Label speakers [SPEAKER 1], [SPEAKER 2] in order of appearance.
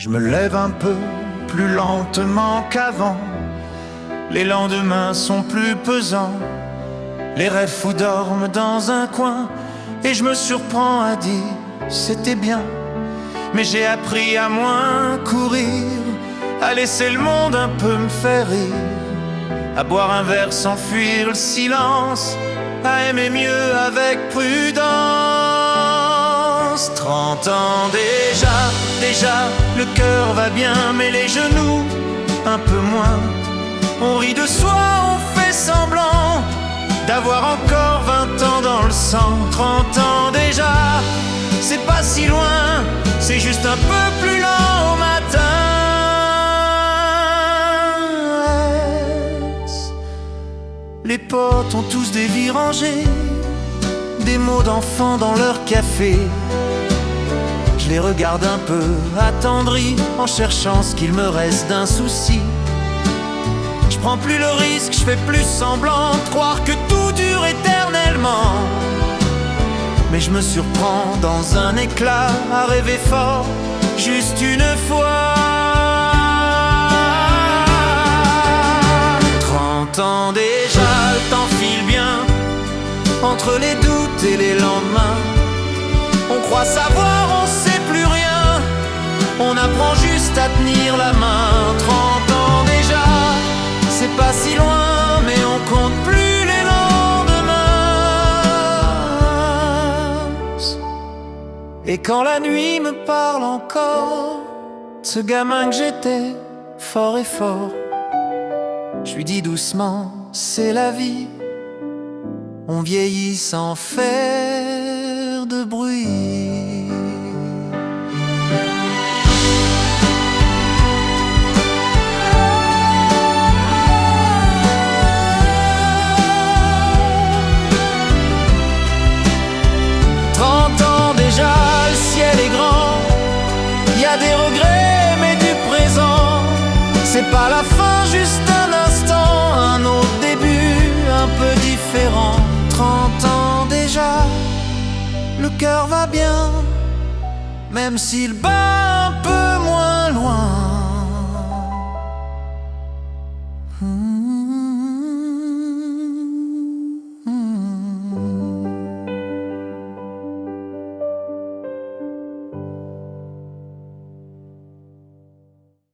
[SPEAKER 1] Je me lève un peu plus lentement qu'avant. Les lendemains sont plus pesants. Les rêves fous dorment dans un coin. Et je me surprends à dire c'était bien. Mais j'ai appris à moins courir, à laisser le monde un peu me faire rire, à boire un verre sans fuir le silence, à aimer mieux avec prudence. 30 ans déjà, le cœur va bien, mais les genoux un peu moins. On rit de soi, on fait semblant d'avoir encore 20 ans dans le sang. 30 ans déjà, c'est pas si loin, c'est juste un peu plus lent au matin. Les potes ont tous des vies rangées, des mots d'enfants dans leur café. Je les regarde un peu attendris, en cherchant ce qu'il me reste d'un souci. Je prends plus le risque, je fais plus semblant de croire que tout dure éternellement. Mais je me surprends dans un éclat à rêver fort, juste une fois. 30 ans déjà, le temps file bien, entre les doutes et les lendemains. On croit savoir, on sait plus rien, on apprend juste à tenir la main. 30 ans déjà, c'est pas si loin, mais on compte plus les lendemains. Et quand la nuit me parle encore, ce gamin que j'étais, fort et fort, je lui dis doucement, c'est la vie, on vieillit sans faire de bruit. Le ciel est grand, il y a des regrets mais du présent. C'est pas la fin, juste un instant, un autre début un peu différent. 30 ans déjà, le cœur va bien, même s'il bat un peu moins loin.